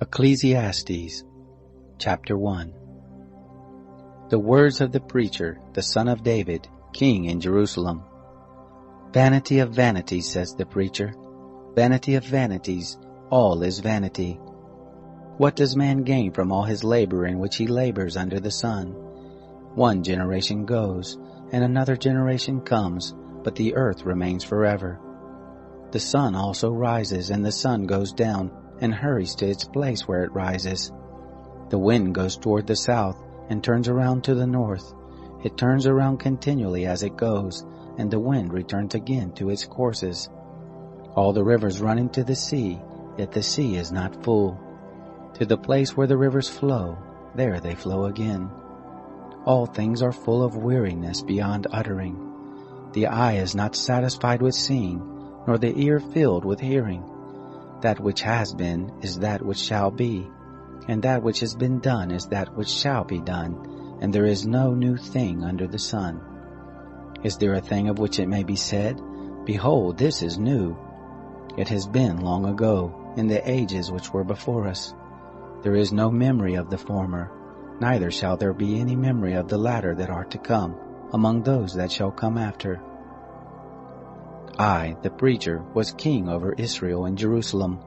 Ecclesiastes, chapter 1. The words of the preacher, the son of David, king in Jerusalem. Vanity of vanities, says the preacher. Vanity of vanities, all is vanity. What does man gain from all his labor in which he labors under the sun? One generation goes, and another generation comes, but the earth remains forever. The sun also rises, and the sun goes down, and hurries to its place where it rises. The wind goes toward the south, and turns around to the north. It turns around continually as it goes, and the wind returns again to its courses. All the rivers run into the sea, yet the sea is not full. To the place where the rivers flow, there they flow again. All things are full of weariness beyond uttering. The eye is not satisfied with seeing, nor the ear filled with hearing. That which has been is that which shall be, and that which has been done is that which shall be done, and there is no new thing under the sun. Is there a thing of which it may be said, Behold, this is new? It has been long ago, in the ages which were before us. There is no memory of the former, neither shall there be any memory of the latter that are to come, among those that shall come after. I, the preacher, was king over Israel in Jerusalem.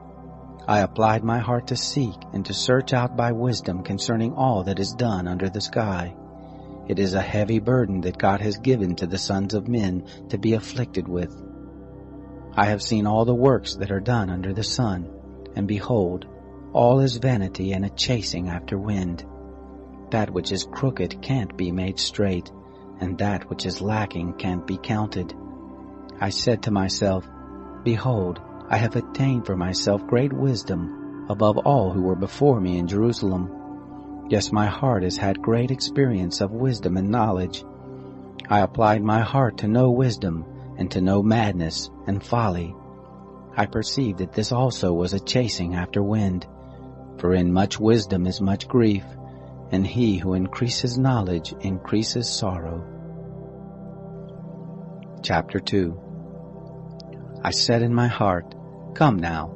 I applied my heart to seek and to search out by wisdom concerning all that is done under the sky. It is a heavy burden that God has given to the sons of men to be afflicted with. I have seen all the works that are done under the sun, and behold, all is vanity and a chasing after wind. That which is crooked can't be made straight, and that which is lacking can't be counted. I said to myself, Behold, I have attained for myself great wisdom above all who were before me in Jerusalem. Yes, my heart has had great experience of wisdom and knowledge. I applied my heart to know wisdom and to know madness and folly. I perceived that this also was a chasing after wind. For in much wisdom is much grief, and he who increases knowledge increases sorrow. Chapter 2. I said in my heart, Come now,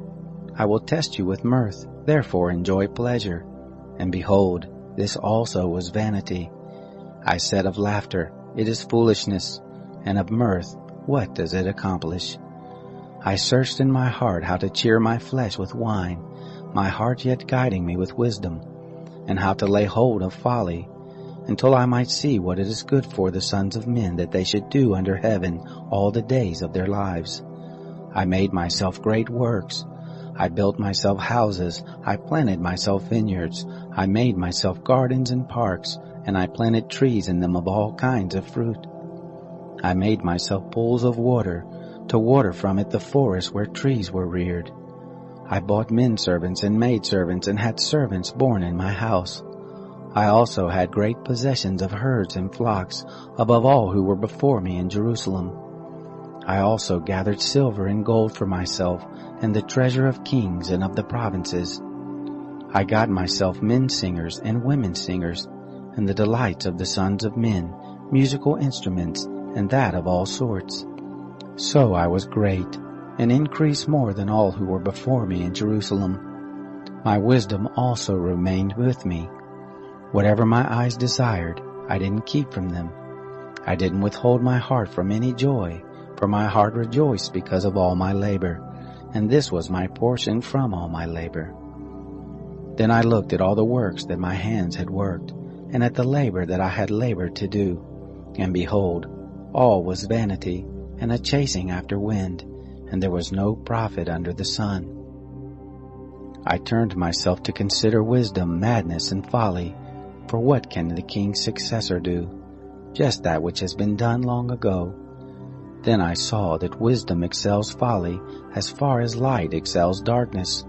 I will test you with mirth, therefore enjoy pleasure. And behold, this also was vanity. I said of laughter, It is foolishness, and of mirth, what does it accomplish? I searched in my heart how to cheer my flesh with wine, my heart yet guiding me with wisdom, and how to lay hold of folly, until I might see what it is good for the sons of men that they should do under heaven all the days of their lives. I made myself great works. I built myself houses. I planted myself vineyards. I made myself gardens and parks, and I planted trees in them of all kinds of fruit. I made myself pools of water, to water from it the forest where trees were reared. I bought men servants and maid servants, and had servants born in my house. I also had great possessions of herds and flocks, above all who were before me in Jerusalem. I also gathered silver and gold for myself, and the treasure of kings and of the provinces. I got myself men singers and women singers, and the delights of the sons of men, musical instruments, and that of all sorts. So I was great, and increased more than all who were before me in Jerusalem. My wisdom also remained with me. Whatever my eyes desired, I didn't keep from them. I didn't withhold my heart from any joy, for my heart rejoiced because of all my labor, and this was my portion from all my labor. Then I looked at all the works that my hands had worked, and at the labor that I had labored to do, and behold, all was vanity, and a chasing after wind, and there was no profit under the sun. I turned myself to consider wisdom, madness, and folly, for what can the king's successor do? Just that which has been done long ago. Then I saw that wisdom excels folly as far as light excels darkness.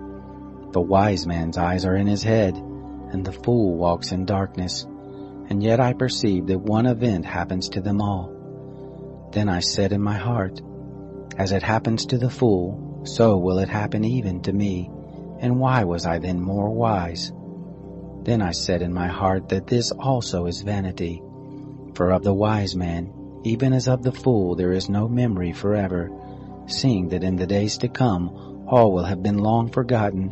The wise man's eyes are in his head, and the fool walks in darkness. And yet I perceive that one event happens to them all. Then I said in my heart, As it happens to the fool, so will it happen even to me. And why was I then more wise? Then I said in my heart that this also is vanity. For of the wise man, even as of the fool, there is no memory forever, seeing that in the days to come all will have been long forgotten.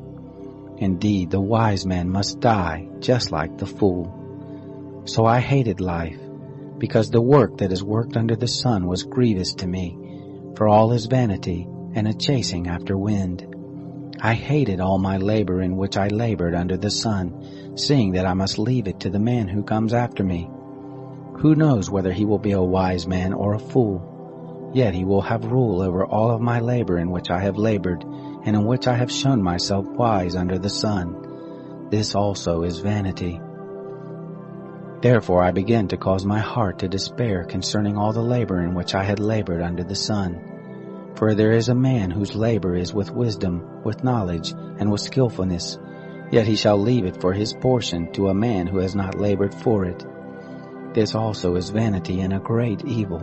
Indeed, the wise man must die just like the fool. So I hated life, because the work that is worked under the sun was grievous to me, for all is vanity and a chasing after wind. I hated all my labor in which I labored under the sun, seeing that I must leave it to the man who comes after me. Who knows whether he will be a wise man or a fool? Yet he will have rule over all of my labor in which I have labored, and in which I have shown myself wise under the sun. This also is vanity. Therefore I began to cause my heart to despair concerning all the labor in which I had labored under the sun. For there is a man whose labor is with wisdom, with knowledge, and with skillfulness, yet he shall leave it for his portion to a man who has not labored for it. This also is vanity and a great evil.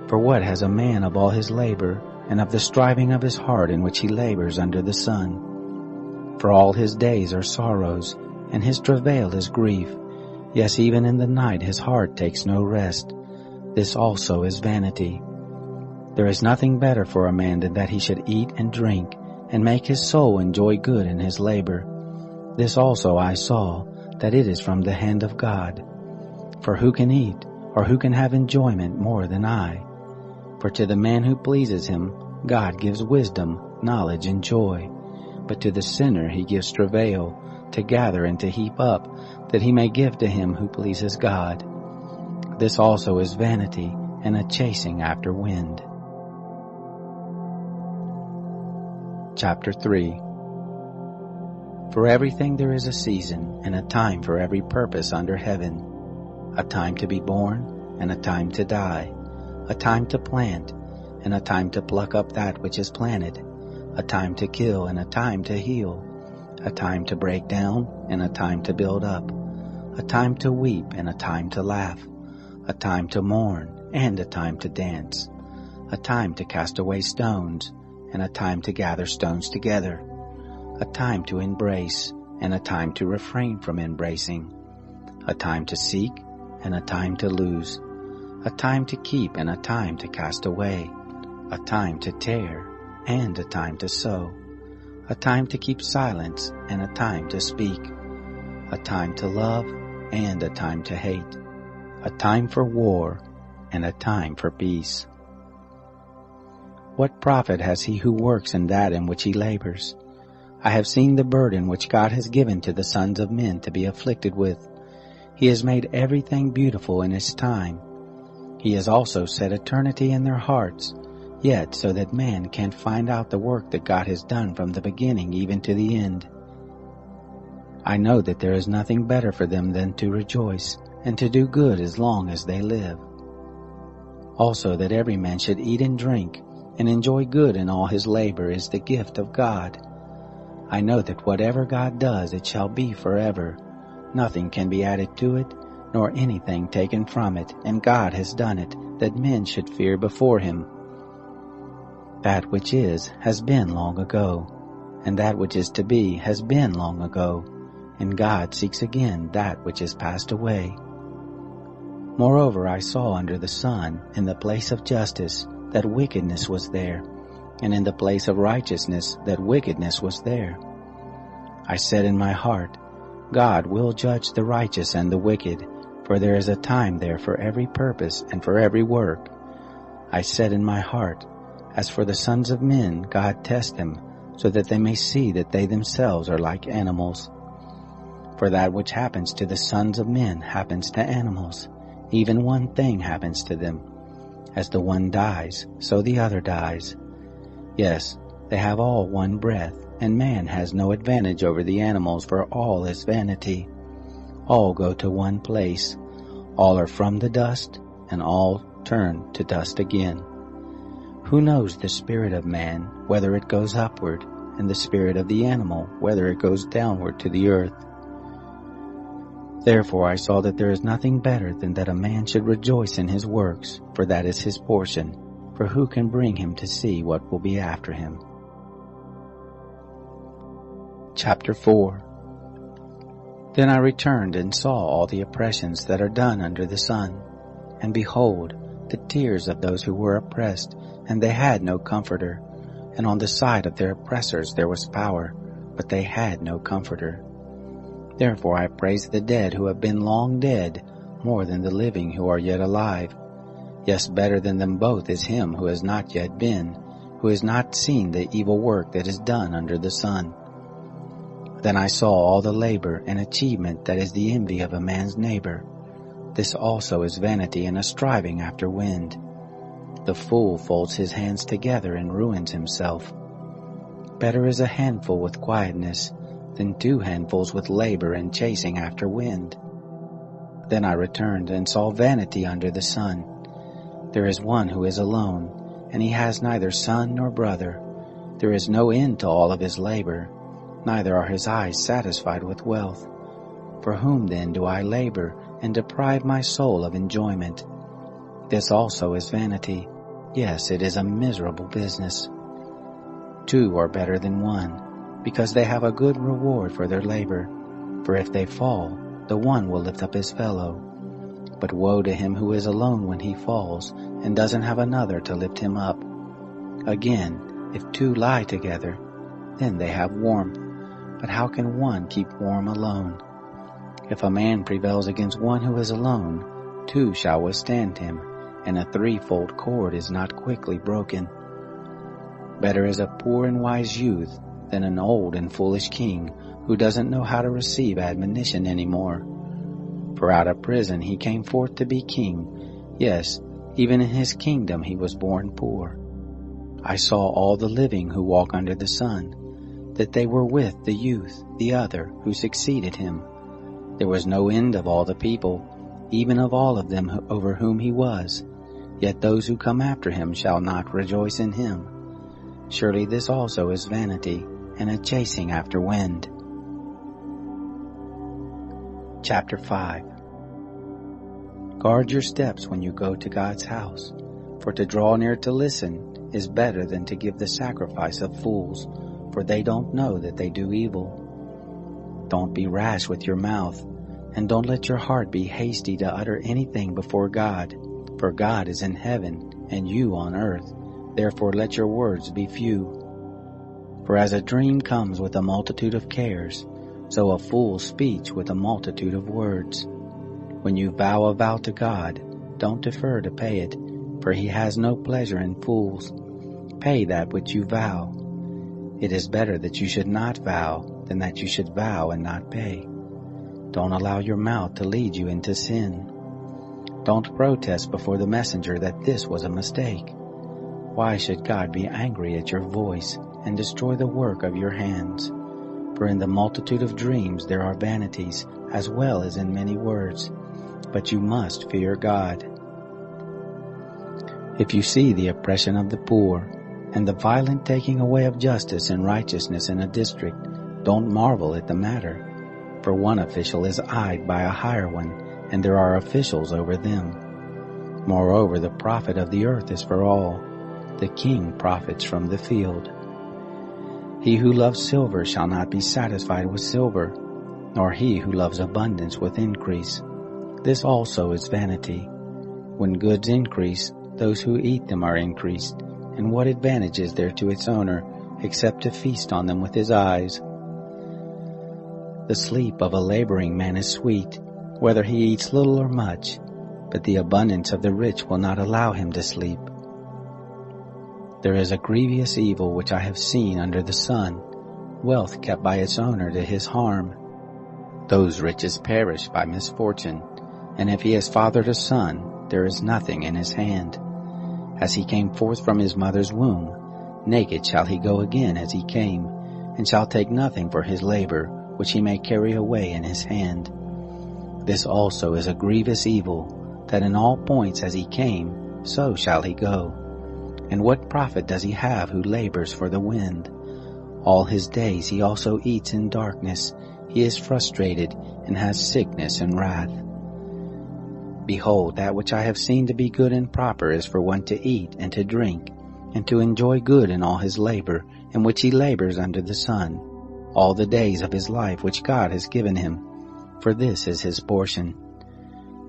For what has a man of all his labor, and of the striving of his heart in which he labors under the sun? For all his days are sorrows, and his travail is grief. Yes, even in the night his heart takes no rest. This also is vanity. There is nothing better for a man than that he should eat and drink, and make his soul enjoy good in his labor. This also I saw, that it is from the hand of God. For who can eat, or who can have enjoyment more than I? For to the man who pleases him, God gives wisdom, knowledge, and joy. But to the sinner he gives travail, to gather and to heap up, that he may give to him who pleases God. This also is vanity, and a chasing after wind. Chapter 3. For everything there is a season, and a time for every purpose under heaven. A time to be born, and a time to die. A time to plant, and a time to pluck up that which is planted. A time to kill, and a time to heal. A time to break down, and a time to build up. A time to weep, and a time to laugh. A time to mourn, and a time to dance. A time to cast away stones, and a time to gather stones together. A time to embrace, and a time to refrain from embracing. A time to seek, and a time to lose. A time to keep, and a time to cast away. A time to tear, and a time to sow. A time to keep silence, and a time to speak. A time to love, and a time to hate. A time for war, and a time for peace. What profit has he who works in that in which he labors? I have seen the burden which God has given to the sons of men to be afflicted with. He has made everything beautiful in his time. He has also set eternity in their hearts, yet so that man can't find out the work that God has done from the beginning even to the end. I know that there is nothing better for them than to rejoice, and to do good as long as they live. Also that every man should eat and drink, and enjoy good in all his labor is the gift of God. I know that whatever God does, it shall be forever. Nothing can be added to it, nor anything taken from it, and God has done it, that men should fear before him. That which is has been long ago, and that which is to be has been long ago, and God seeks again that which is passed away. Moreover, I saw under the sun, in the place of justice, that wickedness was there, and in the place of righteousness, that wickedness was there. I said in my heart, God will judge the righteous and the wicked, for there is a time there for every purpose and for every work. I said in my heart, as for the sons of men, God tests them, so that they may see that they themselves are like animals. For that which happens to the sons of men happens to animals. Even one thing happens to them. As the one dies, so the other dies. Yes, they have all one breath, and man has no advantage over the animals, for all is vanity. All go to one place. All are from the dust, and all turn to dust again. Who knows the spirit of man, whether it goes upward, and the spirit of the animal, whether it goes downward to the earth? Therefore I saw that there is nothing better than that a man should rejoice in his works, for that is his portion. For who can bring him to see what will be after him? Chapter 4. Then I returned and saw all the oppressions that are done under the sun. And behold, the tears of those who were oppressed, and they had no comforter. And on the side of their oppressors there was power, but they had no comforter. Therefore I praise the dead who have been long dead more than the living who are yet alive. Yes, better than them both is him who has not yet been, who has not seen the evil work that is done under the sun. Then I saw all the labor and achievement that is the envy of a man's neighbor. This also is vanity and a striving after wind. The fool folds his hands together and ruins himself. Better is a handful with quietness than 2 handfuls with labor and chasing after wind. Then I returned and saw vanity under the sun. There is one who is alone, and he has neither son nor brother. There is no end to all of his labor, neither are his eyes satisfied with wealth. For whom then do I labor and deprive my soul of enjoyment? This also is vanity. Yes, it is a miserable business. 2 are better than 1, because they have a good reward for their labor. For if they fall, the one will lift up his fellow. But woe to him who is alone when he falls, and doesn't have another to lift him up. Again, if 2 lie together, then they have warmth. But how can one keep warm alone? If a man prevails against one who is alone, 2 shall withstand him, and a 3-fold cord is not quickly broken. Better is a poor and wise youth than an old and foolish king who doesn't know how to receive admonition anymore. For out of prison he came forth to be king. Yes, even in his kingdom he was born poor. I saw all the living who walk under the sun, that they were with the youth, the other, who succeeded him. There was no end of all the people, even of all of them over whom he was. Yet those who come after him shall not rejoice in him. Surely this also is vanity, and a chasing after wind. Chapter 5. Guard your steps when you go to God's house, for to draw near to listen is better than to give the sacrifice of fools, for they don't know that they do evil. Don't be rash with your mouth, and don't let your heart be hasty to utter anything before God, for God is in heaven, and you on earth. Therefore let your words be few. For as a dream comes with a multitude of cares, so a fool's speech with a multitude of words. When you vow a vow to God, don't defer to pay it, for he has no pleasure in fools. Pay that which you vow. It is better that you should not vow than that you should vow and not pay. Don't allow your mouth to lead you into sin. Don't protest before the messenger that this was a mistake. Why should God be angry at your voice and destroy the work of your hands? For in the multitude of dreams there are vanities, as well as in many words. But you must fear God. If you see the oppression of the poor, and the violent taking away of justice and righteousness in a district, don't marvel at the matter. For one official is eyed by a higher one, and there are officials over them. Moreover, the profit of the earth is for all. The king profits from the field. He who loves silver shall not be satisfied with silver, nor he who loves abundance with increase. This also is vanity. When goods increase, those who eat them are increased, and what advantage is there to its owner, except to feast on them with his eyes? The sleep of a laboring man is sweet, whether he eats little or much, but the abundance of the rich will not allow him to sleep. There is a grievous evil which I have seen under the sun, wealth kept by its owner to his harm. Those riches perish by misfortune, and if he has fathered a son, there is nothing in his hand. As he came forth from his mother's womb, naked shall he go again as he came, and shall take nothing for his labor, which he may carry away in his hand. This also is a grievous evil, that in all points as he came, so shall he go. And what profit does he have who labors for the wind? All his days he also eats in darkness. He is frustrated and has sickness and wrath. Behold, that which I have seen to be good and proper is for one to eat and to drink, and to enjoy good in all his labor, in which he labors under the sun, all the days of his life which God has given him, for this is his portion.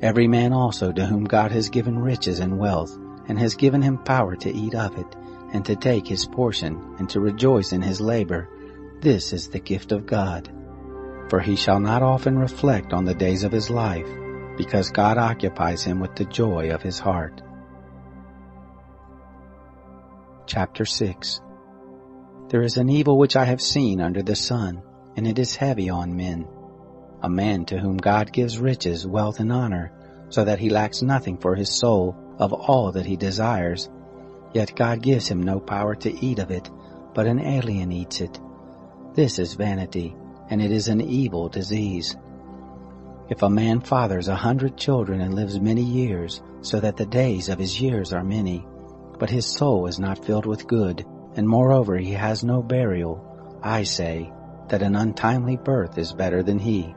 Every man also to whom God has given riches and wealth, and has given him power to eat of it, and to take his portion, and to rejoice in his labor, This is the gift of God. For he shall not often reflect on the days of his life, because God occupies him with the joy of his heart. Chapter 6. There is an evil which I have seen under the sun, and it is heavy on men. A man to whom God gives riches, wealth, and honor, so that he lacks nothing for his soul of all that he desires. Yet God gives him no power to eat of it, but an alien eats it. This is vanity, and it is an evil disease. If a man fathers 100 children and lives many years, so that the days of his years are many, but his soul is not filled with good, and moreover he has no burial, I say that an untimely birth is better than he.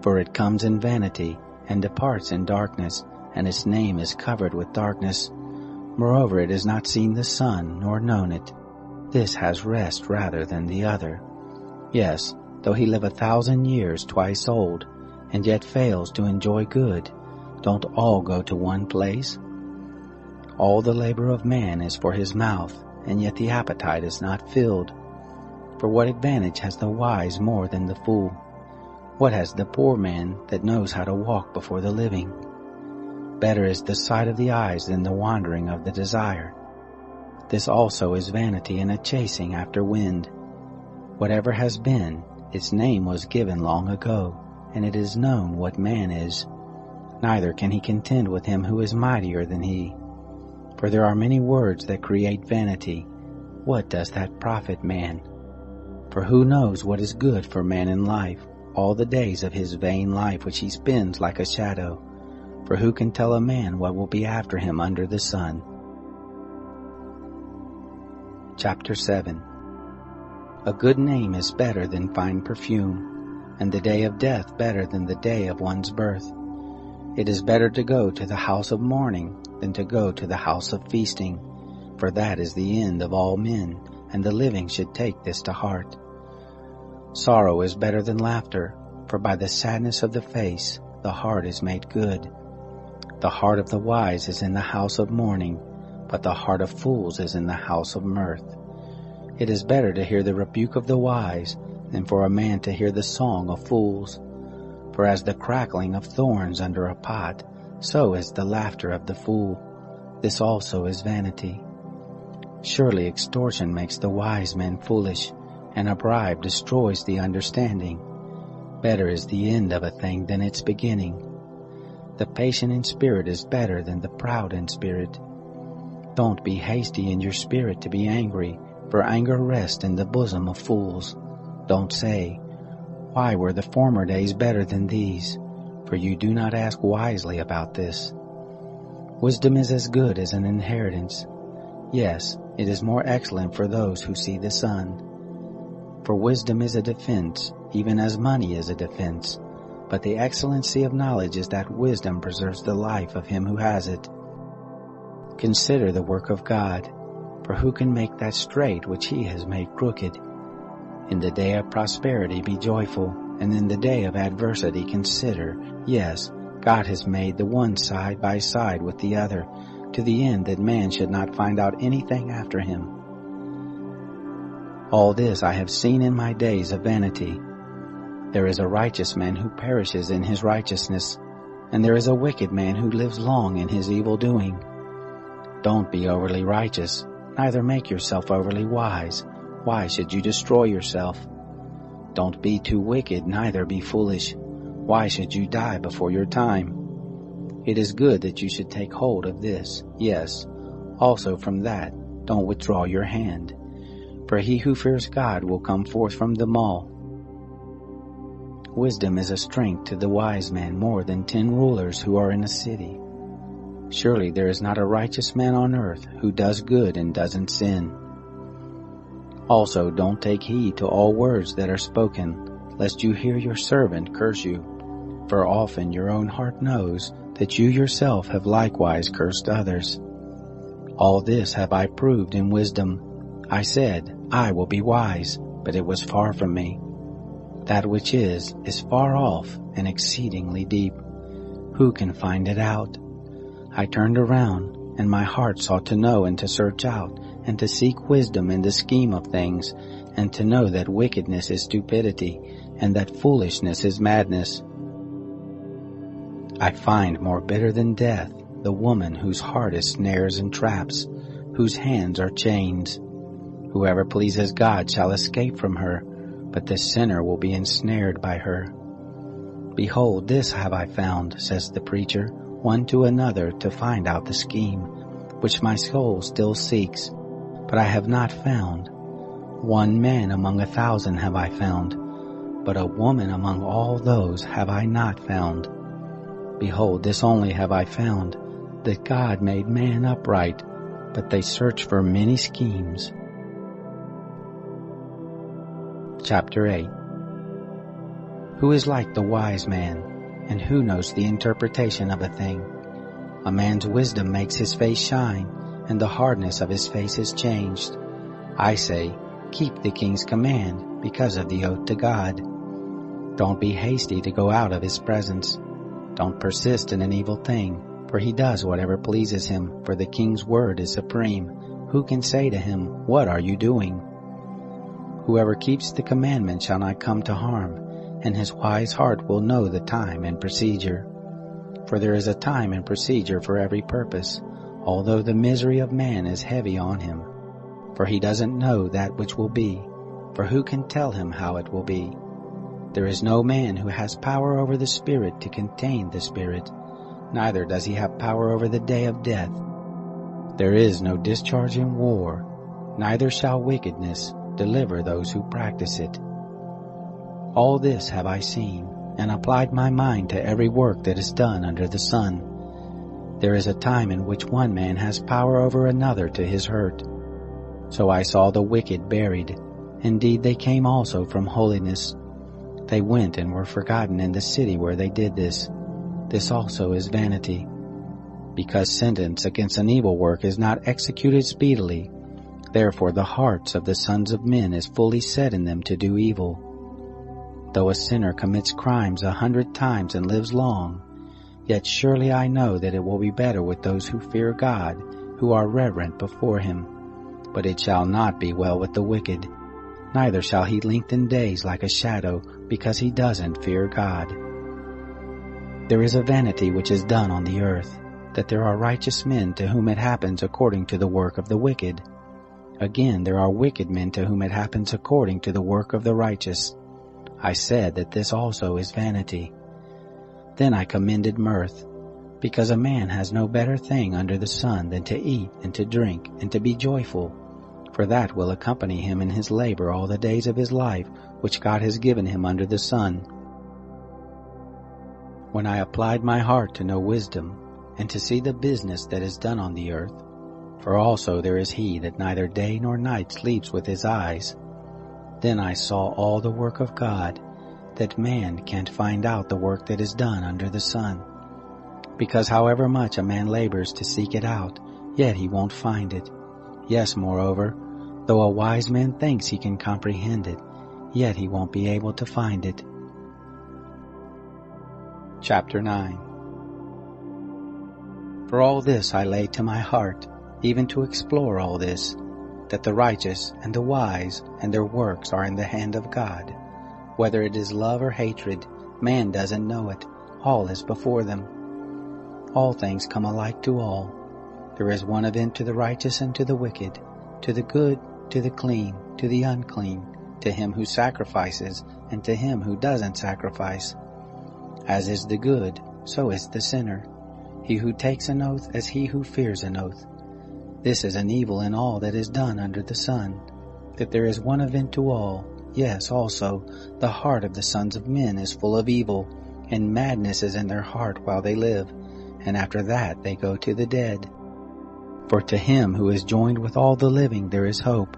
For it comes in vanity, and departs in darkness, and its name is covered with darkness. Moreover, it has not seen the sun, nor known it. This has rest rather than the other. Yes, though he live 1,000 years twice old, and yet fails to enjoy good, don't all go to one place? All the labor of man is for his mouth, and yet the appetite is not filled. For what advantage has the wise more than the fool? What has the poor man that knows how to walk before the living? Better is the sight of the eyes than the wandering of the desire. This also is vanity and a chasing after wind. Whatever has been, its name was given long ago, and it is known what man is. Neither can he contend with him who is mightier than he. For there are many words that create vanity. What does that profit man? For who knows what is good for man in life, all the days of his vain life which he spends like a shadow? For who can tell a man what will be after him under the sun? Chapter 7. A good name is better than fine perfume, and the day of death better than the day of one's birth. It is better to go to the house of mourning than to go to the house of feasting, for that is the end of all men, and the living should take this to heart. Sorrow is better than laughter, for by the sadness of the face the heart is made good. The heart of the wise is in the house of mourning, but the heart of fools is in the house of mirth. It is better to hear the rebuke of the wise than for a man to hear the song of fools. For as the crackling of thorns under a pot, so is the laughter of the fool. This also is vanity. Surely extortion makes the wise man foolish, and a bribe destroys the understanding. Better is the end of a thing than its beginning. The patient in spirit is better than the proud in spirit. Don't be hasty in your spirit to be angry, for anger rests in the bosom of fools. Don't say, "Why were the former days better than these?" For you do not ask wisely about this. Wisdom is as good as an inheritance. Yes, it is more excellent for those who see the sun. For wisdom is a defense, even as money is a defense. But the excellency of knowledge is that wisdom preserves the life of him who has it. Consider the work of God, for who can make that straight which he has made crooked? In the day of prosperity be joyful, and in the day of adversity consider, yes, God has made the one side by side with the other, to the end that man should not find out anything after him. All this I have seen in my days of vanity. There is a righteous man who perishes in his righteousness, and there is a wicked man who lives long in his evil doing. Don't be overly righteous, neither make yourself overly wise. Why should you destroy yourself? Don't be too wicked, neither be foolish. Why should you die before your time? It is good that you should take hold of this. Yes, also from that, don't withdraw your hand. For he who fears God will come forth from them all. Wisdom is a strength to the wise man more than 10 rulers who are in a city. Surely there is not a righteous man on earth who does good and doesn't sin. Also don't take heed to all words that are spoken, lest you hear your servant curse you. For often your own heart knows that you yourself have likewise cursed others. All this have I proved in wisdom. I said, I will be wise, but it was far from me. That which is far off and exceedingly deep. Who can find it out? I turned around, and my heart sought to know and to search out, and to seek wisdom in the scheme of things, and to know that wickedness is stupidity, and that foolishness is madness. I find more bitter than death the woman whose heart is snares and traps, whose hands are chains. Whoever pleases God shall escape from her, but the sinner will be ensnared by her. Behold, this have I found, says the preacher, one to another to find out the scheme, which my soul still seeks, but I have not found. One man among 1,000 have I found, but a woman among all those have I not found. Behold, this only have I found, that God made man upright, but they search for many schemes. Chapter 8. Who is like the wise man, and who knows the interpretation of a thing? A man's wisdom makes his face shine, and the hardness of his face is changed. I say, keep the king's command, because of the oath to God. Don't be hasty to go out of his presence. Don't persist in an evil thing, for he does whatever pleases him, for the king's word is supreme. Who can say to him, what are you doing? Whoever keeps the commandment shall not come to harm, and his wise heart will know the time and procedure. For there is a time and procedure for every purpose, although the misery of man is heavy on him. For he doesn't know that which will be, for who can tell him how it will be? There is no man who has power over the Spirit to contain the Spirit, neither does he have power over the day of death. There is no discharge in war, neither shall wickedness deliver those who practice it. All this have I seen, and applied my mind to every work that is done under the sun. There is a time in which one man has power over another to his hurt. So I saw the wicked buried. Indeed, they came also from holiness. They went and were forgotten in the city where they did this. This also is vanity. Because sentence against an evil work is not executed speedily, therefore the hearts of the sons of men is fully set in them to do evil. Though a sinner commits crimes 100 times and lives long, yet surely I know that it will be better with those who fear God, who are reverent before him. But it shall not be well with the wicked, neither shall he lengthen days like a shadow, because he doesn't fear God. There is a vanity which is done on the earth, that there are righteous men to whom it happens according to the work of the wicked. Again, there are wicked men to whom it happens according to the work of the righteous. I said that this also is vanity. Then I commended mirth, because a man has no better thing under the sun than to eat and to drink and to be joyful, for that will accompany him in his labor all the days of his life which God has given him under the sun. When I applied my heart to know wisdom, and to see the business that is done on the earth, for also there is he that neither day nor night sleeps with his eyes, then I saw all the work of God, that man can't find out the work that is done under the sun. Because however much a man labors to seek it out, yet he won't find it. Yes, moreover, though a wise man thinks he can comprehend it, yet he won't be able to find it. Chapter 9. For all this I lay to my heart, even to explore all this, that the righteous and the wise and their works are in the hand of God. Whether it is love or hatred, man doesn't know it. All is before them. All things come alike to all. There is one event to the righteous and to the wicked, to the good, to the clean, to the unclean, to him who sacrifices, and to him who doesn't sacrifice. As is the good, so is the sinner. He who takes an oath as he who fears an oath. This is an evil in all that is done under the sun, that there is one event to all. Yes, also, the heart of the sons of men is full of evil, and madness is in their heart while they live, and after that they go to the dead. For to him who is joined with all the living there is hope,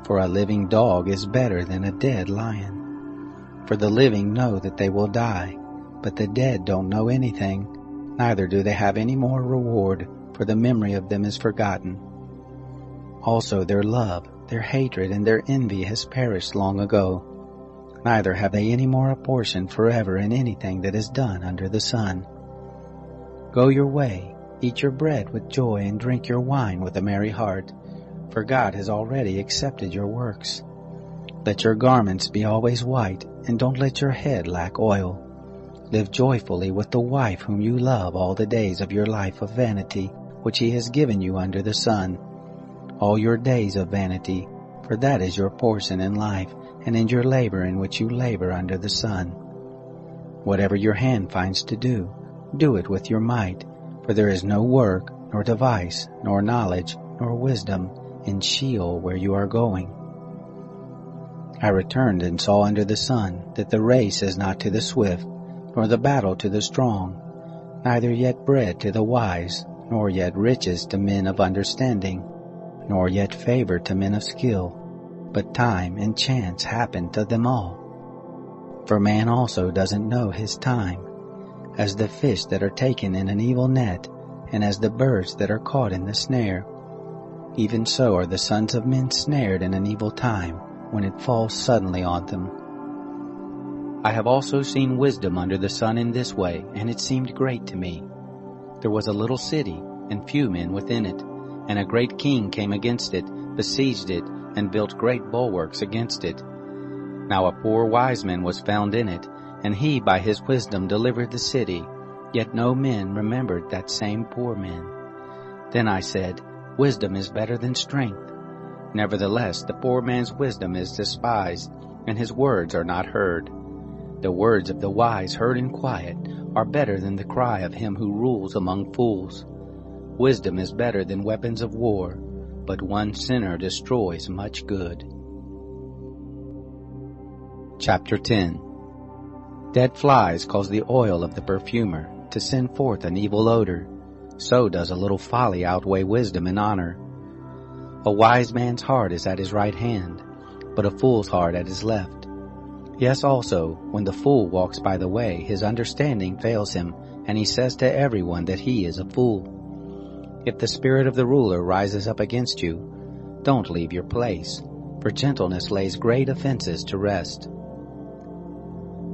for a living dog is better than a dead lion. For the living know that they will die, but the dead don't know anything, neither do they have any more reward, for the memory of them is forgotten. Also their love, their hatred, and their envy has perished long ago. Neither have they any more a portion forever in anything that is done under the sun. Go your way, eat your bread with joy, and drink your wine with a merry heart, for God has already accepted your works. Let your garments be always white, and don't let your head lack oil. Live joyfully with the wife whom you love all the days of your life of vanity, which he has given you under the sun. All your days of vanity, for that is your portion in life, and in your labor in which you labor under the sun. Whatever your hand finds to do, do it with your might, for there is no work, nor device, nor knowledge, nor wisdom in Sheol where you are going. I returned and saw under the sun that the race is not to the swift, nor the battle to the strong, neither yet bread to the wise, nor yet riches to men of understanding, nor yet favor to men of skill, but time and chance happen to them all. For man also doesn't know his time, as the fish that are taken in an evil net, and as the birds that are caught in the snare. Even so are the sons of men snared in an evil time, when it falls suddenly on them. I have also seen wisdom under the sun in this way, and it seemed great to me. There was a little city, and few men within it, and a great king came against it, besieged it, and built great bulwarks against it. Now a poor wise man was found in it, and he by his wisdom delivered the city, yet no men remembered that same poor man. Then I said, Wisdom is better than strength. Nevertheless, the poor man's wisdom is despised, and his words are not heard. The words of the wise heard in quiet are better than the cry of him who rules among fools. Wisdom is better than weapons of war, but one sinner destroys much good. Chapter 10. Dead flies cause the oil of the perfumer to send forth an evil odor. So does a little folly outweigh wisdom and honor. A wise man's heart is at his right hand, but a fool's heart at his left. Yes, also, when the fool walks by the way, his understanding fails him, and he says to everyone that he is a fool. If the spirit of the ruler rises up against you, don't leave your place, for gentleness lays great offenses to rest.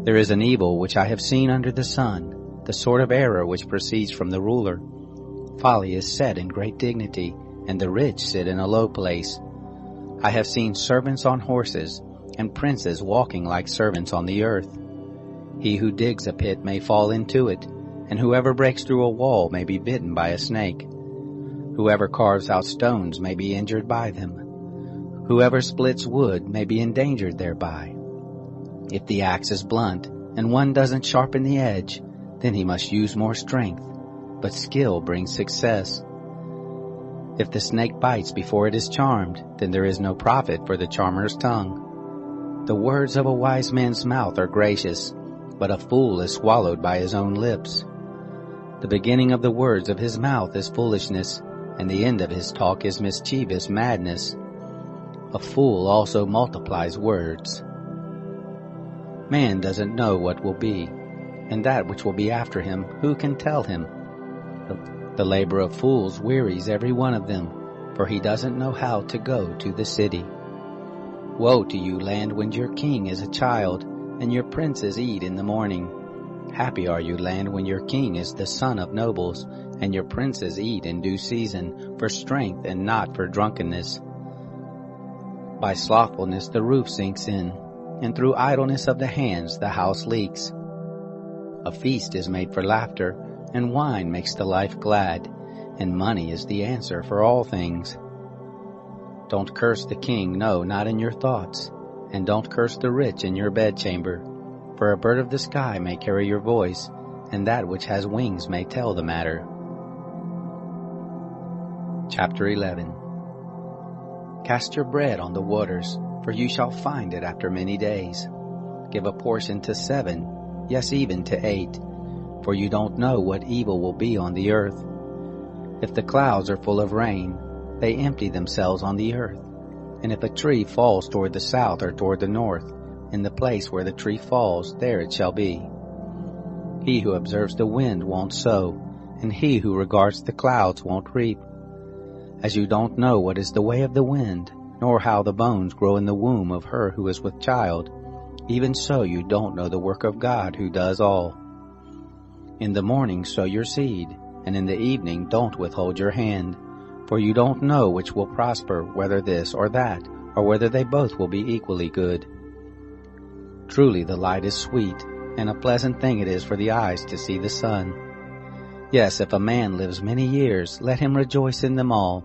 There is an evil which I have seen under the sun, the sort of error which proceeds from the ruler. Folly is set in great dignity, and the rich sit in a low place. I have seen servants on horses, and princes walking like servants on the earth. He who digs a pit may fall into it, and whoever breaks through a wall may be bitten by a snake. Whoever carves out stones may be injured by them. Whoever splits wood may be endangered thereby. If the axe is blunt, and one doesn't sharpen the edge, then he must use more strength, but skill brings success. If the snake bites before it is charmed, then there is no profit for the charmer's tongue. The words of a wise man's mouth are gracious, but a fool is swallowed by his own lips. The beginning of the words of his mouth is foolishness, and the end of his talk is mischievous madness. A fool also multiplies words. Man doesn't know what will be, and that which will be after him, who can tell him? The labor of fools wearies every one of them, for he doesn't know how to go to the city. Woe to you, land, when your king is a child, and your princes eat in the morning. Happy are you, land, when your king is the son of nobles, and your princes eat in due season, for strength and not for drunkenness. By slothfulness the roof sinks in, and through idleness of the hands the house leaks. A feast is made for laughter, and wine makes the life glad, and money is the answer for all things. Don't curse the king, no, not in your thoughts, and don't curse the rich in your bedchamber, for a bird of the sky may carry your voice, and that which has wings may tell the matter. Chapter 11. Cast your bread on the waters, for you shall find it after many days. Give a portion to 7, yes, even to 8, for you don't know what evil will be on the earth. If the clouds are full of rain, they empty themselves on the earth. And if a tree falls toward the south or toward the north, in the place where the tree falls, there it shall be. He who observes the wind won't sow, and he who regards the clouds won't reap. As you don't know what is the way of the wind, nor how the bones grow in the womb of her who is with child, even so you don't know the work of God who does all. In the morning sow your seed, and in the evening don't withhold your hand. For you don't know which will prosper, whether this or that, or whether they both will be equally good. Truly the light is sweet, and a pleasant thing it is for the eyes to see the sun. Yes, if a man lives many years, let him rejoice in them all,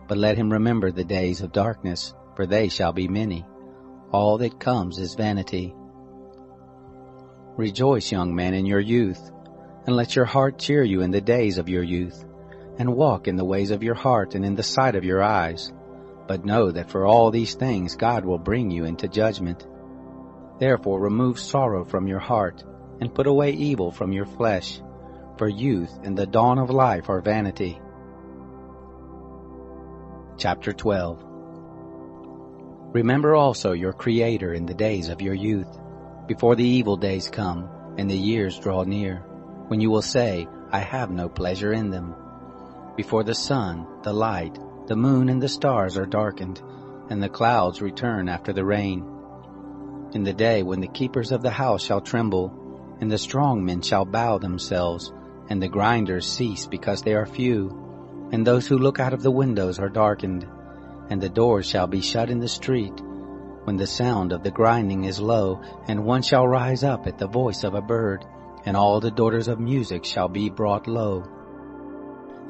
but let him remember the days of darkness, for they shall be many. All that comes is vanity. Rejoice, young men, in your youth, and let your heart cheer you in the days of your youth, and walk in the ways of your heart and in the sight of your eyes. But know that for all these things God will bring you into judgment. Therefore remove sorrow from your heart, and put away evil from your flesh, for youth and the dawn of life are vanity. Chapter 12. Remember also your Creator in the days of your youth, before the evil days come, and the years draw near, when you will say, I have no pleasure in them. Before the sun, the light, the moon and the stars are darkened, and the clouds return after the rain. In the day when the keepers of the house shall tremble, and the strong men shall bow themselves, and the grinders cease because they are few, and those who look out of the windows are darkened, and the doors shall be shut in the street, when the sound of the grinding is low, and one shall rise up at the voice of a bird, and all the daughters of music shall be brought low.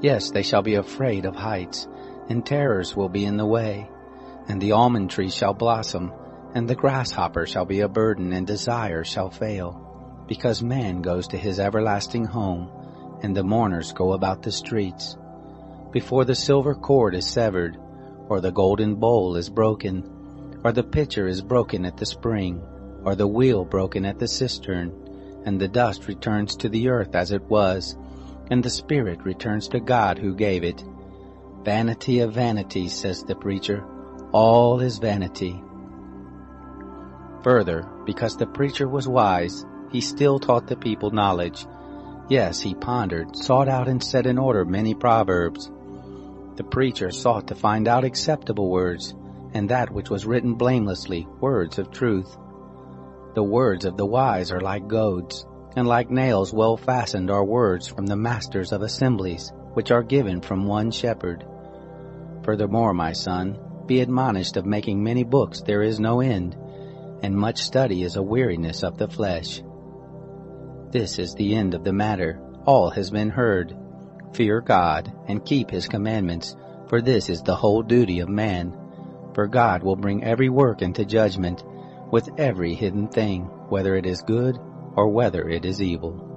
Yes, they shall be afraid of heights, and terrors will be in the way, and the almond tree shall blossom, and the grasshopper shall be a burden, and desire shall fail, because man goes to his everlasting home, and the mourners go about the streets. Before the silver cord is severed, or the golden bowl is broken, or the pitcher is broken at the spring, or the wheel broken at the cistern, and the dust returns to the earth as it was, and the spirit returns to God who gave it. Vanity of vanities, says the preacher, all is vanity. Further, because the preacher was wise, he still taught the people knowledge. Yes, he pondered, sought out, and set in order many proverbs. The preacher sought to find out acceptable words, and that which was written blamelessly, words of truth. The words of the wise are like goads, and like nails well fastened are words from the masters of assemblies, which are given from one shepherd. Furthermore, my son, be admonished of making many books there is no end, and much study is a weariness of the flesh. This is the end of the matter. All has been heard. Fear God, and keep his commandments, for this is the whole duty of man. For God will bring every work into judgment, with every hidden thing, whether it is good or whether it is evil.